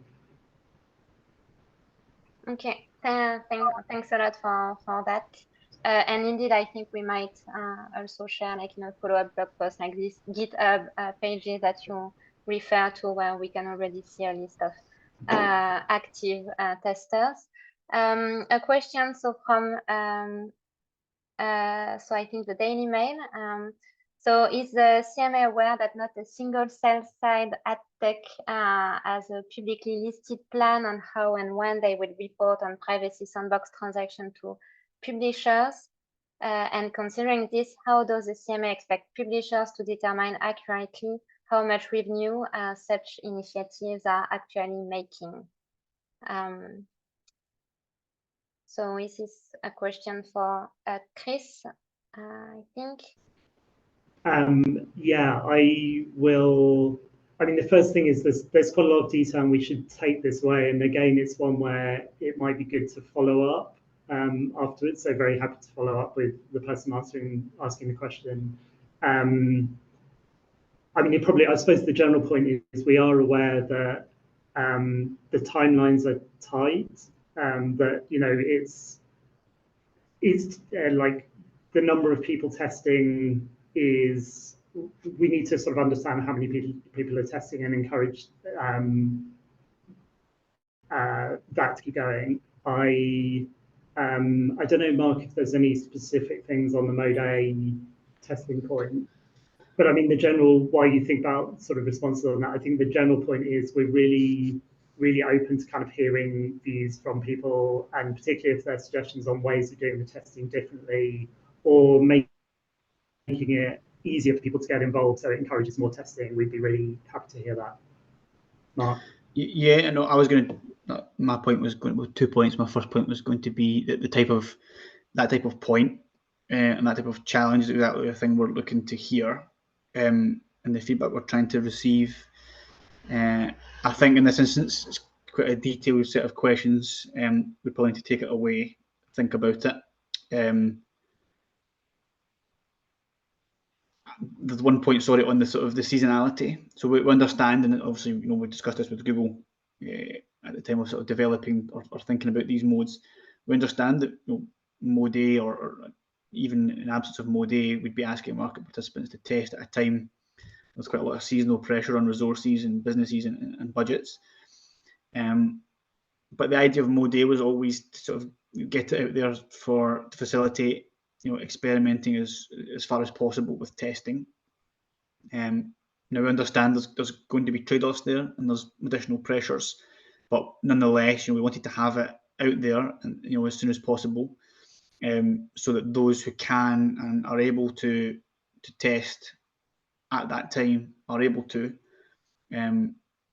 Okay, thanks a lot for that. And indeed, I think we might also share follow-up blog posts like this GitHub pages that you refer to where we can already see a list of active testers. A question from so I think the Daily Mail. So is the CMA aware that not a single sell-side ad tech has a publicly listed plan on how and when they will report on Privacy Sandbox transaction to publishers? And considering this, how does the CMA expect publishers to determine accurately how much revenue such initiatives are actually making? So this is a question for Chris, I think.
Yeah, I will. I mean, the first thing is there's quite a lot of detail and we should take this way. And again, it's one where it might be good to follow up afterwards. So very happy to follow up with the person asking the question. I mean, I suppose the general point is we are aware that the timelines are tight, but it's like the number of people testing is, we need to sort of understand how many people are testing and encourage that to keep going. I don't know, Mark, if there's any specific things on the Mode A testing point, but I mean, why you think about sort of responses on that, I think the general point is we're really open to kind of hearing views from people, and particularly if there's suggestions on ways of doing the testing differently or making it easier for people to get involved so it encourages more testing, we'd be really happy to hear that. Mark?
Yeah, no, I was going to. My point was going with 2 points. My first point was going to be that that type of point and that type of challenge is exactly the thing we're looking to hear, and the feedback we're trying to receive. I think in this instance, it's quite a detailed set of questions. We probably need to take it away, think about it. There's one point, sorry, on the sort of the seasonality. So we understand, and obviously, we discussed this with Google at the time of sort of developing or thinking about these modes. We understand that mode A or even in absence of mode A, we'd be asking market participants to test at a time there's quite a lot of seasonal pressure on resources and businesses and budgets. But the idea of mode A was always to sort of get it out there to facilitate experimenting as far as possible with testing. Now we understand there's going to be trade-offs there and there's additional pressures, but nonetheless, we wanted to have it out there and as soon as possible, so that those who can and are able to test at that time are able to.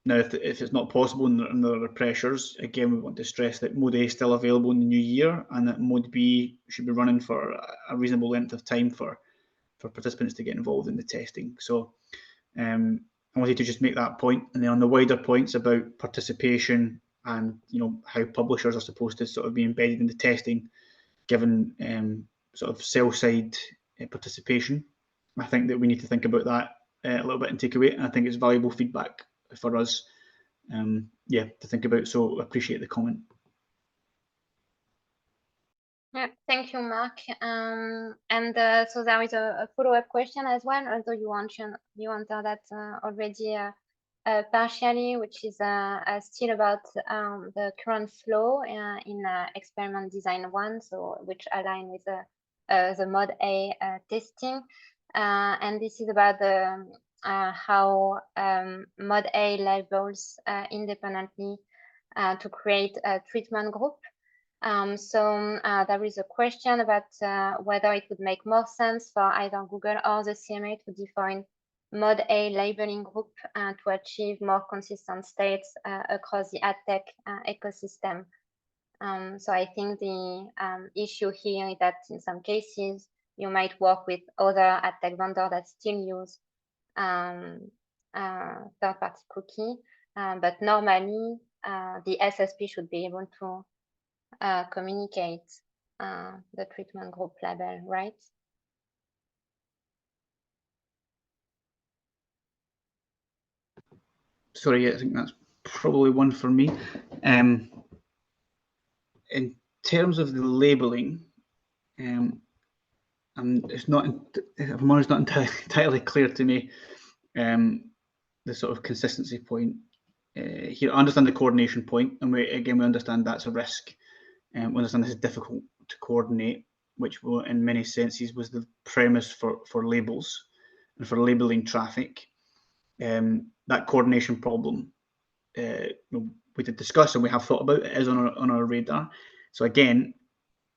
Now, if it's not possible and there are pressures, again, we want to stress that mode A is still available in the new year and that mode B should be running for a reasonable length of time for participants to get involved in the testing. So I wanted to just make that point. And then on the wider points about participation and how publishers are supposed to sort of be embedded in the testing, given sort of sell-side participation, I think that we need to think about that a little bit and take away. And I think it's valuable feedback for us, to think about. So I appreciate the comment.
Yeah, thank you, Mark. And so there is a follow-up question as well, although you answered that already partially, which is still about the current flow in experiment design 1, so which align with the mode A testing. And this is about the how mode A labels independently to create a treatment group. So there is a question about whether it would make more sense for either Google or the CMA to define mode A labeling group to achieve more consistent states across the ad tech ecosystem. So I think the issue here is that in some cases, you might work with other ad tech vendors that still use third-party cookie, but normally the SSP should be able to communicate the treatment group label, right?
Sorry, I think that's probably one for me. In terms of the labeling, it's not, if I'm honest, not entirely clear to me the sort of consistency point here. I understand the coordination point, and we understand that's a risk. We understand this is difficult to coordinate, which in many senses was the premise for labels and for labeling traffic. That coordination problem we did discuss and we have thought about it is on our radar. So again,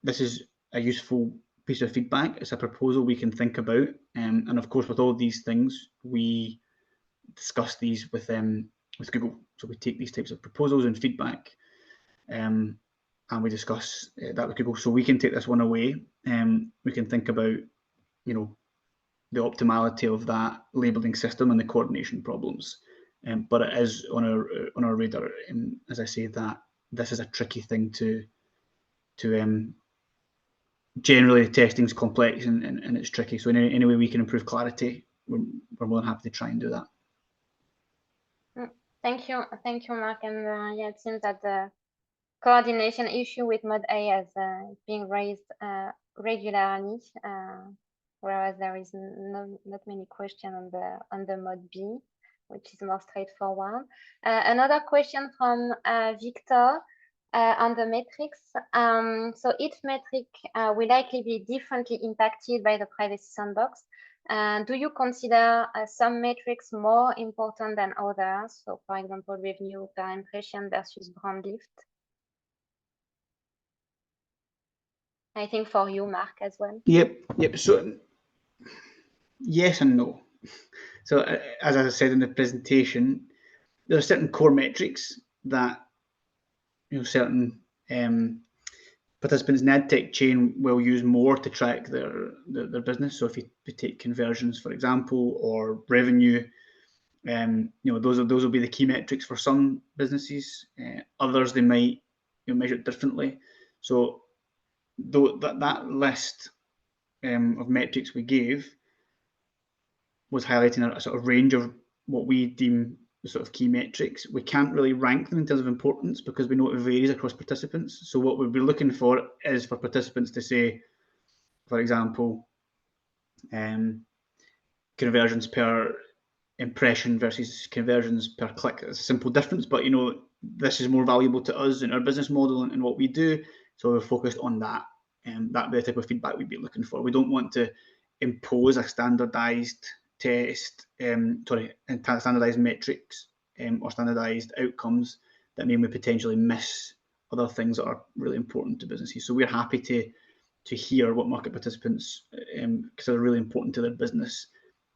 this is a useful piece of feedback. It's a proposal we can think about, and of course, with all of these things, we discuss these with Google. So we take these types of proposals and feedback, and we discuss that with Google. So we can take this one away, we can think about, the optimality of that labeling system and the coordination problems. But it is on our radar. As I say, that this is a tricky thing to generally testing is complex and it's tricky. So any way we can improve clarity, we're more than happy to try and do that.
Thank you, Mark. And yeah, it seems that the coordination issue with mode A is being raised regularly, whereas there is not many questions on the mode B, which is more straightforward. Another question from Victor on the metrics. So each metric will likely be differently impacted by the Privacy Sandbox. Do you consider some metrics more important than others? So for example, revenue per impression versus brand lift. I think for you, Mark, as well.
Yep. So yes and no. So as I said in the presentation, there are certain core metrics that certain participants in the EdTech chain will use more to track their business. So if you take conversions, for example, or revenue, those will be the key metrics for some businesses. Others, they might measure it differently. So that list of metrics we gave was highlighting a sort of range of what we deem the sort of key metrics. We can't really rank them in terms of importance because we know it varies across participants. So what we'd be looking for is for participants to say, for example, conversions per impression versus conversions per click. It's a simple difference, but this is more valuable to us in our business model and what we do. So we're focused on that. That'd be the type of feedback we'd be looking for. We don't want to impose a standardized test, standardized metrics or standardized outcomes that mean we potentially miss other things that are really important to businesses. So we're happy to hear what market participants consider really important to their business.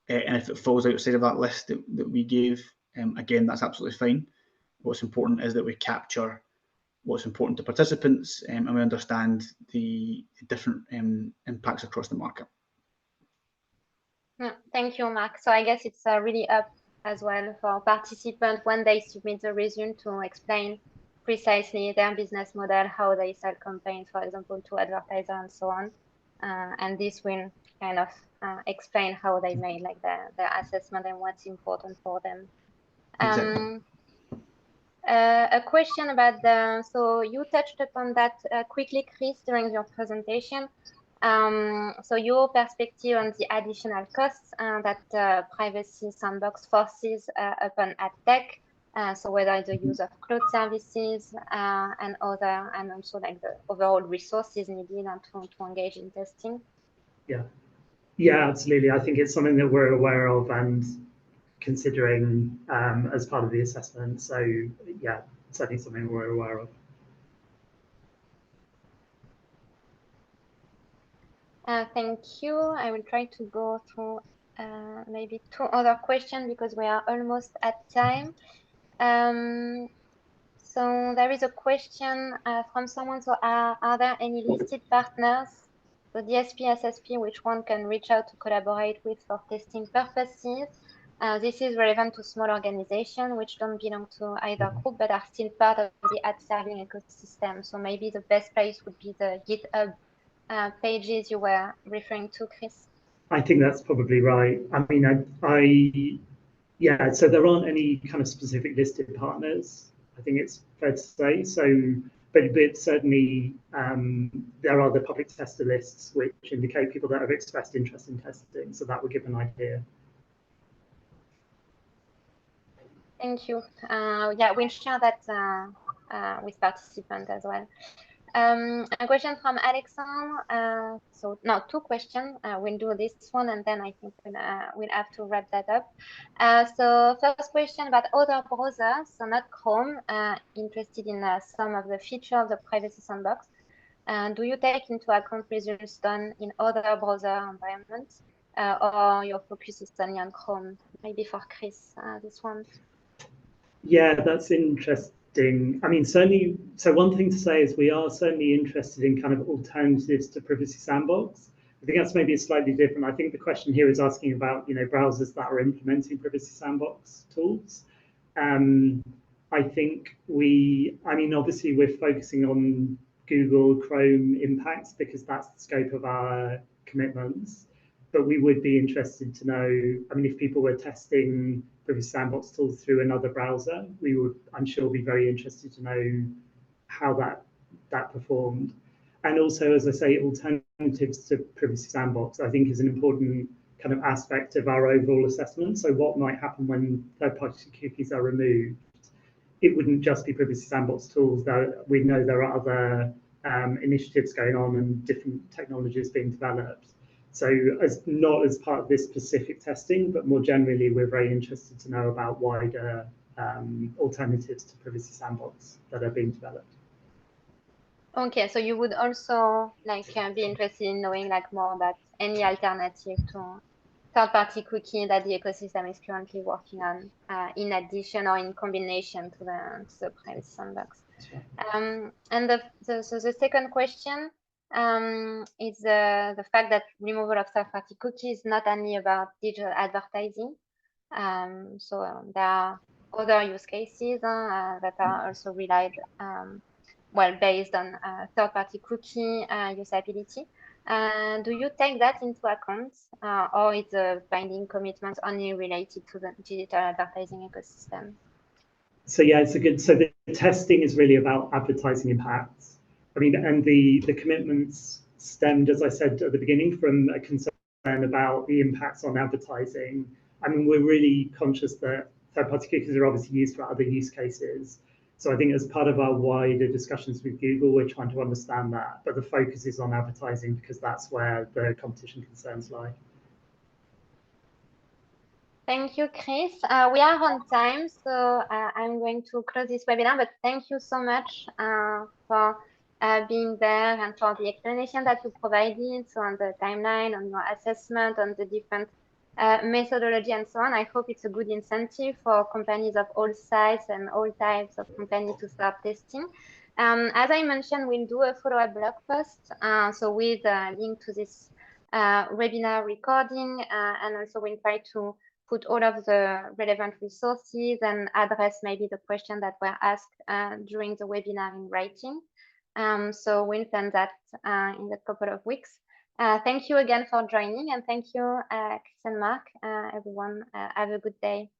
And if it falls outside of that list that we gave, again, that's absolutely fine. What's important is that we capture what's important to participants and we understand the different impacts across the market.
Thank you, Mark. So I guess it's really up as well for participants when they submit the resume to explain precisely their business model, how they sell campaigns, for example, to advertisers and so on. And this will kind of explain how they made like their assessment and what's important for them.
Exactly.
A question about so you touched upon that quickly, Chris, during your presentation. So your perspective on the additional costs that Privacy Sandbox forces upon EdTech. So whether it's the use of cloud services and also like the overall resources needed to engage in testing.
Yeah, absolutely. I think it's something that we're aware of and considering as part of the assessment. So yeah, certainly something we're aware of.
Thank you. I will try to go through maybe 2 other questions because we are almost at time. So there is a question from someone. So are there any listed partners, so DSP, SSP, which one can reach out to collaborate with for testing purposes? This is relevant to small organizations which don't belong to either group but are still part of the ad serving ecosystem. So maybe the best place would be the GitHub pages you were referring to, Chris.
I think that's probably right. I mean, yeah, so there aren't any kind of specific listed partners. I think it's fair to say. So, but certainly there are the public tester lists which indicate people that have expressed interest in testing. So that would give an idea.
Thank you. Yeah, we'll share that with participants as well. A question from Alexandre. So no, 2 questions. We'll do this one and then I think we'll have to wrap that up. So first question about other browsers, so not Chrome, interested in some of the features of the Privacy Sandbox. Do you take into account results done in other browser environments or your focus is only on Chrome? Maybe for Chris, this one.
Yeah, that's interesting. I mean, certainly, so one thing to say is we are certainly interested in kind of alternatives to Privacy Sandbox. I think that's maybe slightly different. I think the question here is asking about, browsers that are implementing Privacy Sandbox tools. I think obviously we're focusing on Google Chrome impacts because that's the scope of our commitments. But we would be interested to know, I mean, if people were testing Privacy Sandbox tools through another browser, we would, I'm sure, be very interested to know how that performed. And also, as I say, alternatives to Privacy Sandbox, I think, is an important kind of aspect of our overall assessment. So what might happen when third-party cookies are removed? It wouldn't just be Privacy Sandbox tools, though we know there are other initiatives going on and different technologies being developed. So not as part of this specific testing, but more generally, we're very interested to know about wider alternatives to Privacy Sandbox that are being developed.
Okay, so you would also be interested in knowing more about any alternative third-party cookie that the ecosystem is currently working on, in addition or in combination to the Privacy Sandbox. And so the second question is the fact that removal of third-party cookies is not only about digital advertising. There are other use cases that are also relied, based on third-party cookie usability. Do you take that into account, or is the binding commitment only related to the digital advertising ecosystem?
So yeah, it's a good. So the testing is really about advertising impacts. I mean, and the commitments stemmed, as I said at the beginning, from a concern about the impacts on advertising. I mean, we're really conscious that third-party cookies are obviously used for other use cases. So I think as part of our wider discussions with Google, we're trying to understand that, but the focus is on advertising because that's where the competition concerns lie.
Thank you, Chris. We are on time, so I'm going to close this webinar, but thank you so much for being there and for the explanation that you provided, so on the timeline, on your assessment, on the different methodology and so on. I hope it's a good incentive for companies of all sizes and all types of companies to start testing. As I mentioned, we'll do a follow-up blog post, so with a link to this webinar recording, and also we'll try to put all of the relevant resources and address maybe the questions that were asked during the webinar in writing. So we'll send that in a couple of weeks. Thank you again for joining, and thank you, Chris and Mark. Everyone, have a good day.